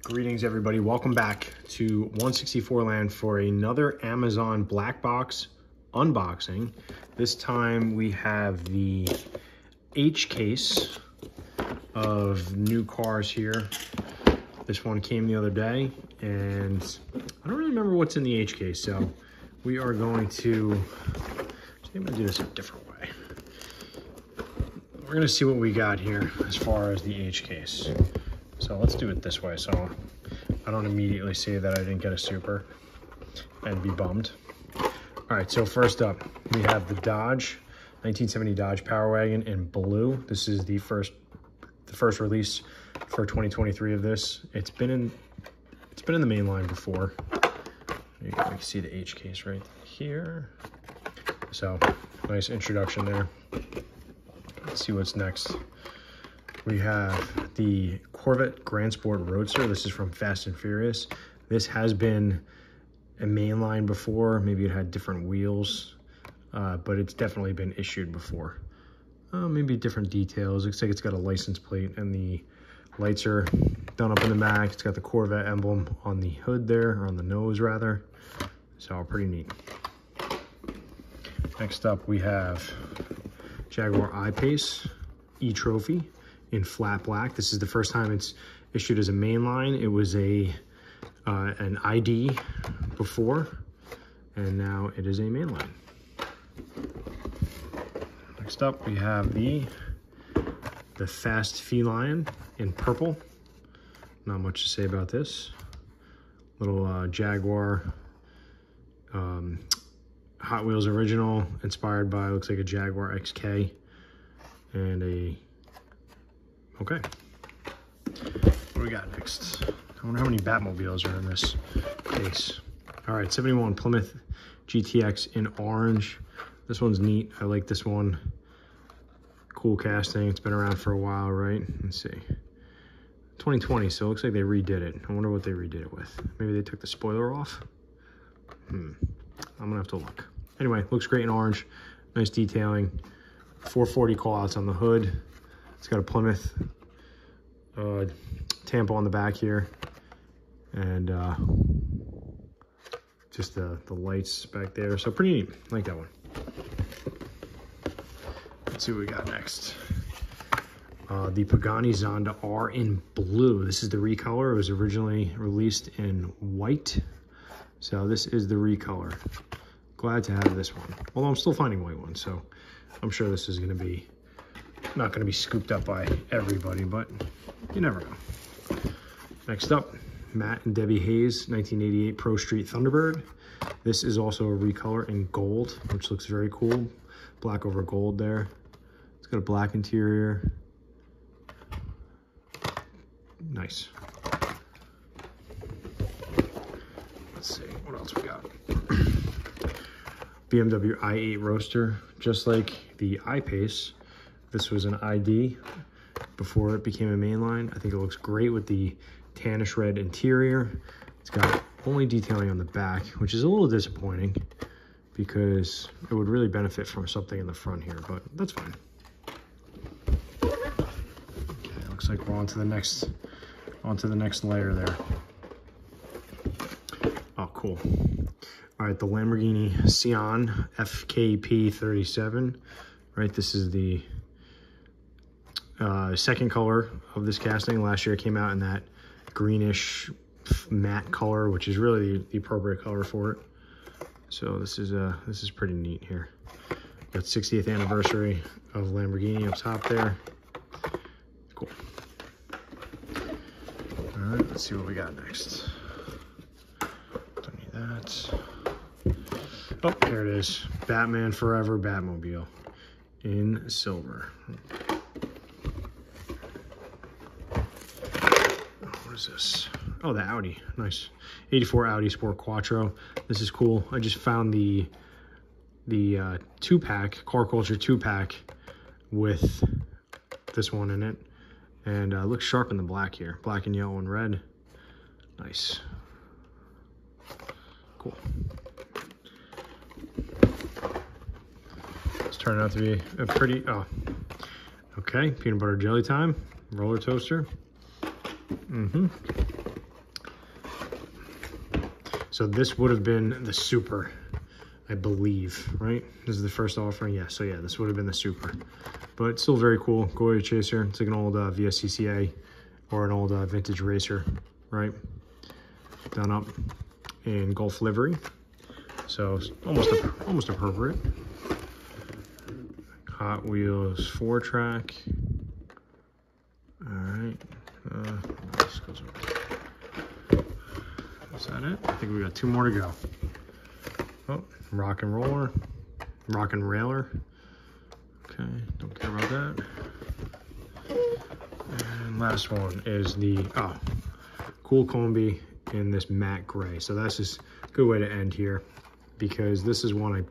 Greetings everybody, welcome back to 164 Land for another Amazon black box unboxing. This time we have the H case of new cars here. This one came the other day and I don't really remember what's in the H case, so we are going to, I'm gonna do this a different way. We're gonna see what we got here as far as the H case. So let's do it this way so I don't immediately say that I didn't get a super and be bummed. All right, so first up, we have the Dodge, 1970 Dodge Power Wagon in blue. This is the first release for 2023 of this. It's been in the main line before. You can see the H case right here. So nice introduction there. Let's see what's next. We have the Corvette Grand Sport Roadster. This is from Fast and Furious. This has been a mainline before. Maybe it had different wheels, but it's definitely been issued before. Maybe different details. Looks like it's got a license plate and the lights are done up in the back. It's got the Corvette emblem on the hood there, or on the nose rather. So pretty neat. Next up we have Jaguar I-Pace E-Trophy in flat black. This is the first time it's issued as a mainline. It was an ID before, and now it is a mainline. Next up, we have the Fast Feline in purple. Not much to say about this. Little Jaguar Hot Wheels original, inspired by, looks like a Jaguar XK and a, okay. What do we got next? I wonder how many Batmobiles are in this case. All right, 71 Plymouth GTX in orange. This one's neat. I like this one. Cool casting. It's been around for a while, right? Let's see. 2020, so it looks like they redid it. I wonder what they redid it with. Maybe they took the spoiler off? I'm gonna have to look. Anyway, looks great in orange. Nice detailing. 440 callouts on the hood. It's got a Plymouth Tampa on the back here, and just the lights back there. So pretty neat. I like that one. Let's see what we got next. The Pagani Zonda R in blue. This is the recolor. It was originally released in white, so this is the recolor. Glad to have this one. Although I'm still finding white ones, so I'm sure this is going to be not going to be scooped up by everybody, but you never know. Next up, Matt and Debbie Hayes 1988 Pro Street Thunderbird. This is also a recolor in gold, which looks very cool. Black over gold there. It's got a black interior. Nice. Let's see, what else we got? BMW i8 Roadster, just like the I-Pace. This was an ID before it became a mainline. I think it looks great with the tannish red interior. It's got only detailing on the back, which is a little disappointing because it would really benefit from something in the front here, but that's fine. Okay, looks like we're on to the next layer there. Oh, cool. All right, the Lamborghini Sian FKP37, right? This is the second color of this casting. Last year it came out in that greenish matte color, which is really the appropriate color for it. So this is pretty neat here. Got 60th anniversary of Lamborghini up top there. Cool. All right, let's see what we got next. Don't need that. Oh, there it is. Batman Forever Batmobile in silver. What is this? Oh, the Audi. Nice. 84 Audi Sport Quattro. This is cool. I just found the 2-pack, Car Culture 2-pack with this one in it. And looks sharp in the black here. Black and yellow and red. Nice. Cool. It's turning out to be a pretty, oh, okay. Peanut butter jelly time. Roller toaster. So this would have been the Super, I believe, right? This is the first offering. Yeah, so yeah, this would have been the Super. But it's still very cool. Goya Chaser. It's like an old VSCCA or an old vintage racer, right? Done up in Gulf livery. So it's almost appropriate. Hot Wheels 4-track. All right. Is that it? I think we got 2 more to go. Oh, Rock and Roller, Rock and Railer. Okay, don't care about that. And last one is the Cool Combi in this matte gray. So that's just a good way to end here, because this is one I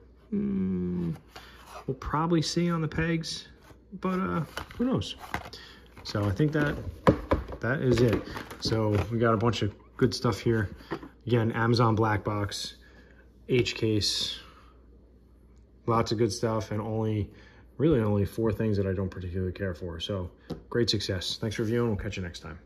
will probably see on the pegs, but who knows? So I think that is it. So we got a bunch of good stuff here. Again, Amazon Black Box, H case, lots of good stuff, and really only 4 things that I don't particularly care for. So great success. Thanks for viewing. We'll catch you next time.